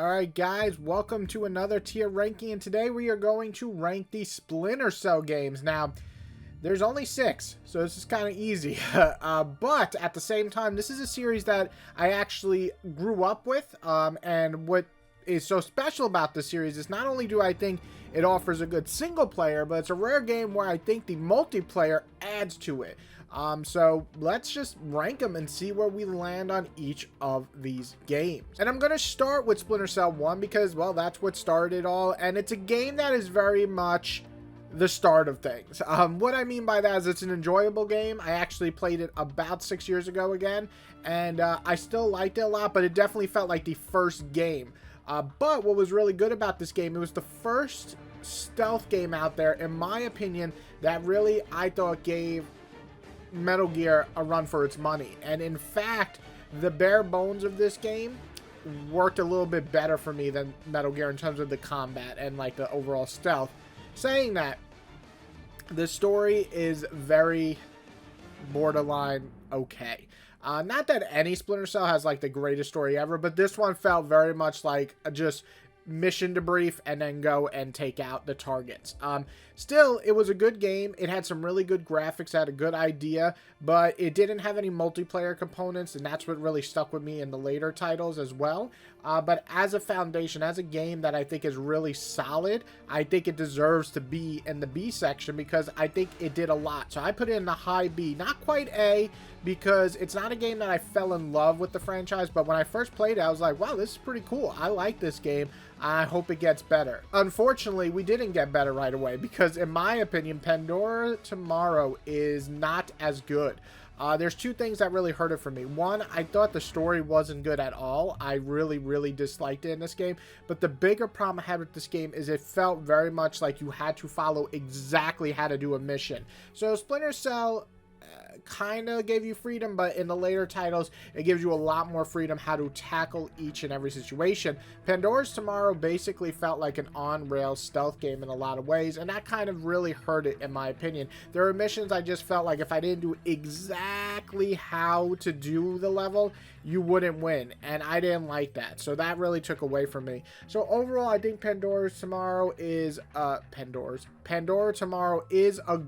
Alright guys, welcome to another tier ranking, and today we are going to rank the Splinter Cell games. Now, there's only 6, so this is kind of easy. But at the same time, this is a series that I actually grew up with, and what is so special about this series is not only do I think it offers a good single player, but it's a rare game where I think the multiplayer adds to it. So let's just rank them and see where we land on each of these games. And I'm going to start with Splinter Cell 1 because, well, that's what started it all. And it's a game that is very much the start of things. What I mean by that is it's an enjoyable game. I actually played it about 6 years ago again, and I still liked it a lot, but it definitely felt like the first game. But what was really good about this game, it was the first stealth game out there, in my opinion, that really, I thought, gave Metal Gear a run for its money. And in fact, the bare bones of this game worked a little bit better for me than Metal Gear in terms of the combat and like the overall stealth. Saying that, the story is very borderline okay. Not that any Splinter Cell has like the greatest story ever, but this one felt very much like just mission debrief and then go and take out the targets. Still, it was a good game. It had some really good graphics, had a good idea, but it didn't have any multiplayer components, and that's what really stuck with me in the later titles as well. But as a foundation, as a game that I think is really solid, I think it deserves to be in the B section because I think it did a lot. So I put it in the high B, not quite A, because it's not a game that I fell in love with the franchise, but when I first played it, I was like, wow, this is pretty cool. I like this game. I hope it gets better. Unfortunately, we didn't get better right away because, in my opinion, Pandora Tomorrow is not as good. There's two things that really hurt it for me. One, I thought the story wasn't good at all. I really disliked it in this game. But the bigger problem I had with this game is it felt very much like you had to follow exactly how to do a mission. So Splinter Cell kind of gave you freedom, but in the later titles it gives you a lot more freedom how to tackle each and every situation. Pandora's Tomorrow basically felt like an on-rails stealth game in a lot of ways, and that kind of really hurt it in my opinion. There were missions I just felt like if I didn't do exactly how to do the level, you wouldn't win, and I didn't like that, so that really took away from me. So overall, I think Pandora Tomorrow is a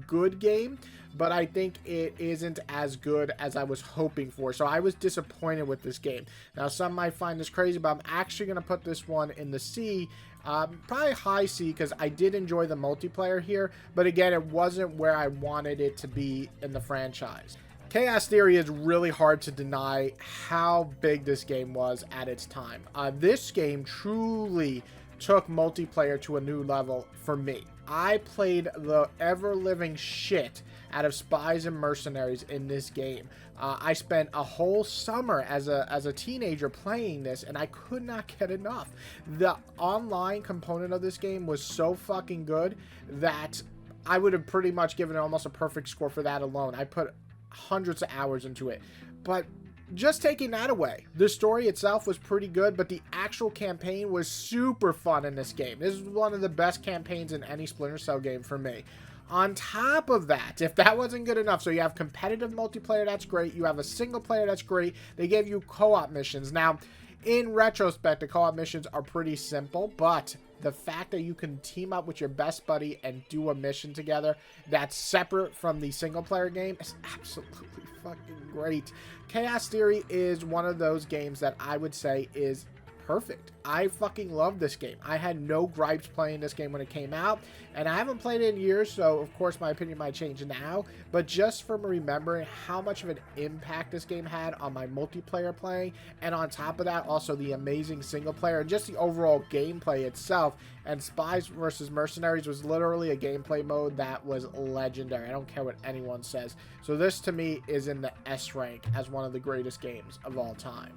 good game, but I think it isn't as good as I was hoping for. So I was disappointed with this game. Now, some might find this crazy, but I'm actually going to put this one in the C. Probably high C, because I did enjoy the multiplayer here. But again, it wasn't where I wanted it to be in the franchise. Chaos Theory is really hard to deny how big this game was at its time. This game truly took multiplayer to a new level for me. I played the ever-living shit out of spies and mercenaries in this game. I spent a whole summer as a teenager playing this, and I could not get enough. The online component of this game was so fucking good that I would have pretty much given it almost a perfect score for that alone. I put hundreds of hours into it. But just taking that away, the story itself was pretty good, but the actual campaign was super fun in this game. This is one of the best campaigns in any Splinter Cell game for me. On top of that, if that wasn't good enough, so you have competitive multiplayer, that's great. You have a single player, that's great. They gave you co-op missions. Now, in retrospect, the co-op missions are pretty simple, but the fact that you can team up with your best buddy and do a mission together that's separate from the single player game is absolutely fucking great. Chaos Theory is one of those games that I would say is perfect. I fucking love this game. I had no gripes playing this game when it came out, and I haven't played it in years, so of course my opinion might change now, but just from remembering how much of an impact this game had on my multiplayer playing, and on top of that, also the amazing single player, and just the overall gameplay itself, and Spies vs. Mercenaries was literally a gameplay mode that was legendary. I don't care what anyone says. So this, to me, is in the S rank as one of the greatest games of all time.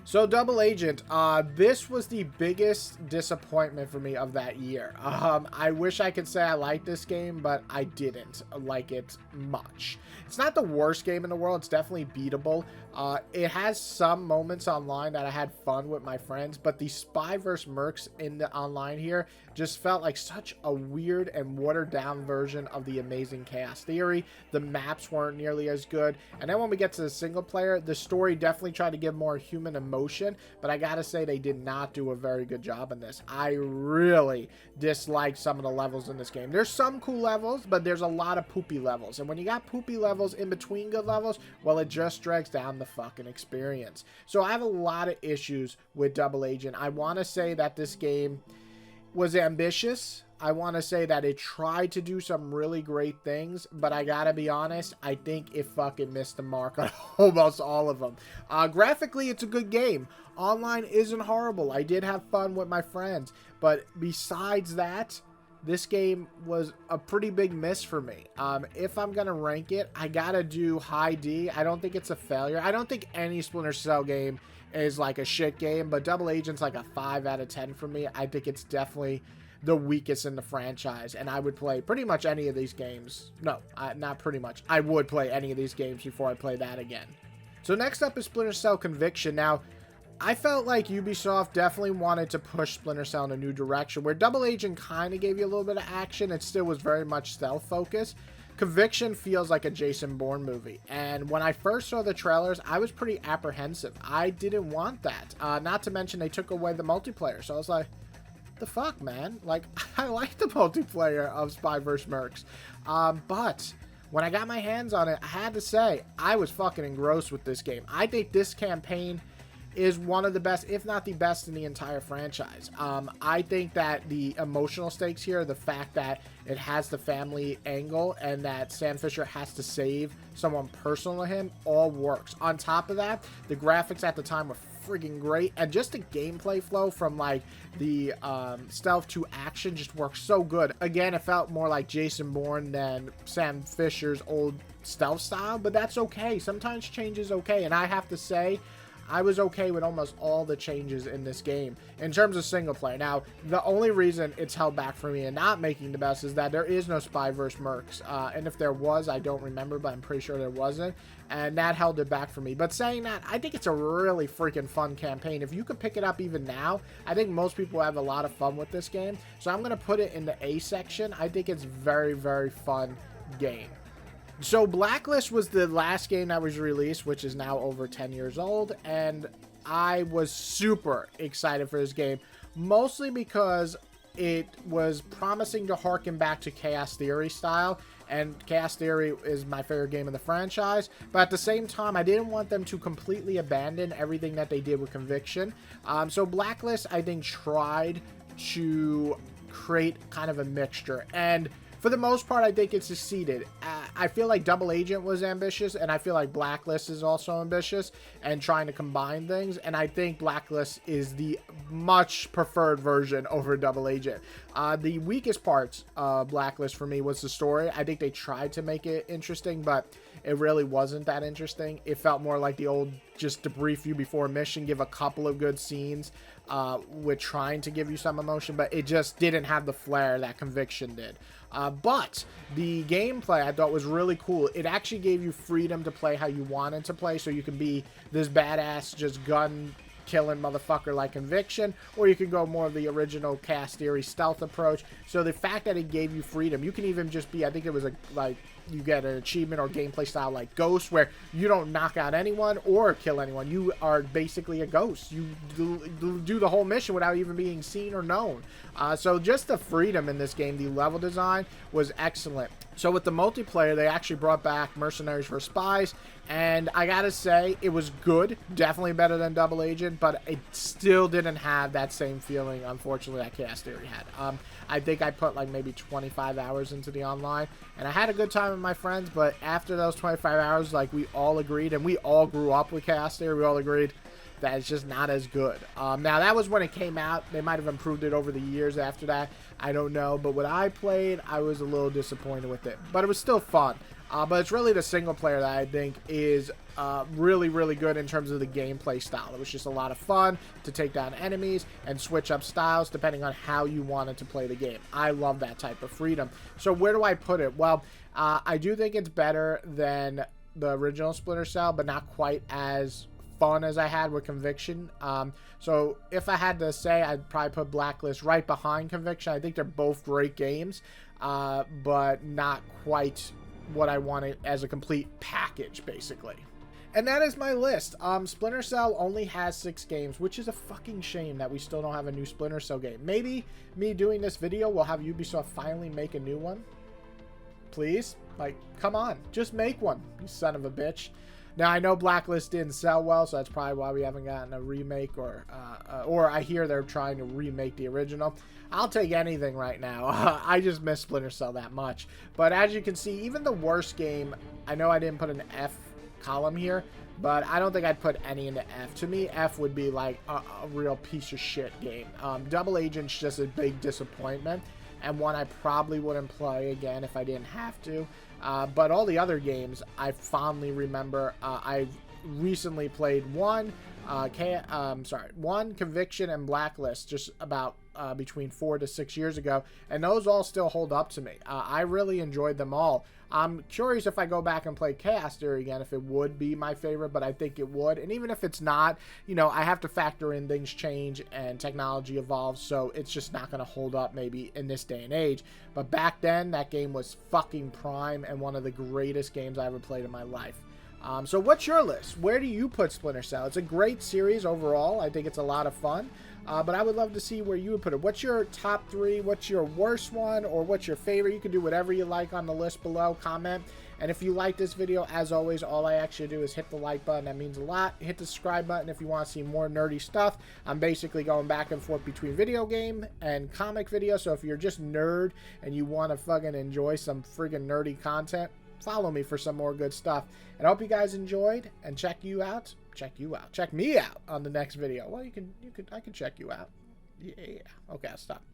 So Double Agent, this was the biggest disappointment for me of that year. I wish I could say I liked this game, but I didn't like it much. It's not the worst game in the world. It's definitely beatable. It has some moments online that I had fun with my friends, but the Spy vs. Mercs in the online here just felt like such a weird and watered down version of the Amazing Chaos Theory. The maps weren't nearly as good, and then when we get to the single player, the story definitely tried to give more human emotion, but I gotta say they did not do a very good job in this. I really disliked some of the levels in this game. There's some cool levels, but there's a lot of poopy levels, and when you got poopy levels in between good levels, well, it just drags down the fucking experience. So I have a lot of issues with Double Agent. I want to say that this game was ambitious. I want to say that it tried to do some really great things, but I gotta be honest, I think it fucking missed the mark on almost all of them. Graphically, it's a good game. Online isn't horrible. I did have fun with my friends, but besides that, this game was a pretty big miss for me. If I'm gonna rank it, I gotta do high D. I don't think it's a failure. I don't think any Splinter Cell game is like a shit game, but Double Agent's like a 5 out of 10 for me. I think it's definitely the weakest in the franchise, and I would play pretty much any of these games. No, not pretty much. I would play any of these games before I play that again. So next up is Splinter Cell Conviction. Now, I felt like Ubisoft definitely wanted to push Splinter Cell in a new direction, where Double Agent kind of gave you a little bit of action. It still was very much stealth-focused. Conviction feels like a Jason Bourne movie, and when I first saw the trailers, I was pretty apprehensive. I didn't want that. Not to mention they took away the multiplayer, so I was like, the fuck, man? Like, I like the multiplayer of Spy vs. Mercs. But when I got my hands on it, I had to say, I was fucking engrossed with this game. I think this campaign is one of the best, if not the best, in the entire franchise. I think that the emotional stakes here, the fact that it has the family angle and that Sam Fisher has to save someone personal to him, all works. On top of that, the graphics at the time were freaking great, and just the gameplay flow from like the stealth to action just works so good. Again, it felt more like Jason Bourne than Sam Fisher's old stealth style, but that's okay. Sometimes change is okay, and I have to say, I was okay with almost all the changes in this game in terms of single player. Now, the only reason it's held back for me and not making the best is that there is no Spy vs. Mercs. And if there was, I don't remember, but I'm pretty sure there wasn't. And that held it back for me. But saying that, I think it's a really freaking fun campaign. If you could pick it up even now, I think most people have a lot of fun with this game. So I'm going to put it in the A section. I think it's very, very fun game. So Blacklist was the last game that was released, which is now over 10 years old, and I was super excited for this game, mostly because it was promising to harken back to Chaos Theory style, and Chaos Theory is my favorite game in the franchise, but at the same time, I didn't want them to completely abandon everything that they did with Conviction. So Blacklist, I think, tried to create kind of a mixture, and for the most part, I think it succeeded. I feel like Double Agent was ambitious, and I feel like Blacklist is also ambitious and trying to combine things, and I think Blacklist is the much preferred version over Double Agent. The weakest parts of Blacklist for me was the story. I think they tried to make it interesting, but it really wasn't that interesting. It felt more like the old, just debrief you before a mission, give a couple of good scenes with trying to give you some emotion, but it just didn't have the flair that Conviction did. But the gameplay I thought was really cool. It actually gave you freedom to play how you wanted to play, so you can be this badass, just gun killing motherfucker like Conviction, or you can go more of the original Chaos Theory stealth approach. So the fact that it gave you freedom, you can even just be, I think it was like you get an achievement or gameplay style like Ghost, where you don't knock out anyone or kill anyone. You are basically a ghost. You do the whole mission without even being seen or known. So just the freedom in this game, the level design was excellent. So with the multiplayer, they actually brought back Mercenaries for Spies, and I gotta say, it was good. Definitely better than Double Agent, but it still didn't have that same feeling, unfortunately, that Chaos Theory had. I think I put like maybe 25 hours into the online, and I had a good time with my friends, but after those 25 hours, like, we all agreed, and we all grew up with Chaos Theory, we all agreed that it's just not as good. Now, that was when it came out. They might have improved it over the years after that. I don't know, but when I played, I was a little disappointed with it, but it was still fun. But it's really the single player that I think is really, really good in terms of the gameplay style. It was just a lot of fun to take down enemies and switch up styles depending on how you wanted to play the game. I love that type of freedom. So where do I put it? Well, I do think it's better than the original Splinter Cell, but not quite as fun as I had with Conviction. So if I had to say, I'd probably put Blacklist right behind Conviction. I think they're both great games, but not quite what I wanted as a complete package, basically. And that is my list. Splinter Cell only has 6 games, which is a fucking shame that we still don't have a new Splinter Cell game. Maybe me doing this video will have Ubisoft finally make a new one. Please? Like, come on. Just make one, you son of a bitch. Now, I know Blacklist didn't sell well, so that's probably why we haven't gotten a remake, or I hear they're trying to remake the original. I'll take anything right now. I just miss Splinter Cell that much. But as you can see, even the worst game, I know I didn't put an F column here, but I don't think I'd put any into F. To me, F would be like a real piece of shit game. Double Agent's just a big disappointment, and one I probably wouldn't play again if I didn't have to. But all the other games I fondly remember. I recently played one Conviction and Blacklist just about between 4 to 6 years ago, and those all still hold up to me. I really enjoyed them all. I'm curious if I go back and play Chaos Theory again, if it would be my favorite, but I think it would. And even if it's not, you know, I have to factor in things change and technology evolves, so it's just not going to hold up maybe in this day and age. But back then, that game was fucking prime and one of the greatest games I ever played in my life. So what's your list? Where do you put Splinter Cell? It's a great series overall. I think it's a lot of fun. But I would love to see where you would put it. What's your top 3? What's your worst one? Or what's your favorite? You can do whatever you like on the list below. Comment. And if you like this video, as always, all I actually do is hit the like button. That means a lot. Hit the subscribe button if you want to see more nerdy stuff. I'm basically going back and forth between video game and comic videos. So if you're just nerd and you want to fucking enjoy some friggin' nerdy content, follow me for some more good stuff. And I hope you guys enjoyed, and check me out on the next video. Well, I can check you out. Yeah. Okay, I'll stop.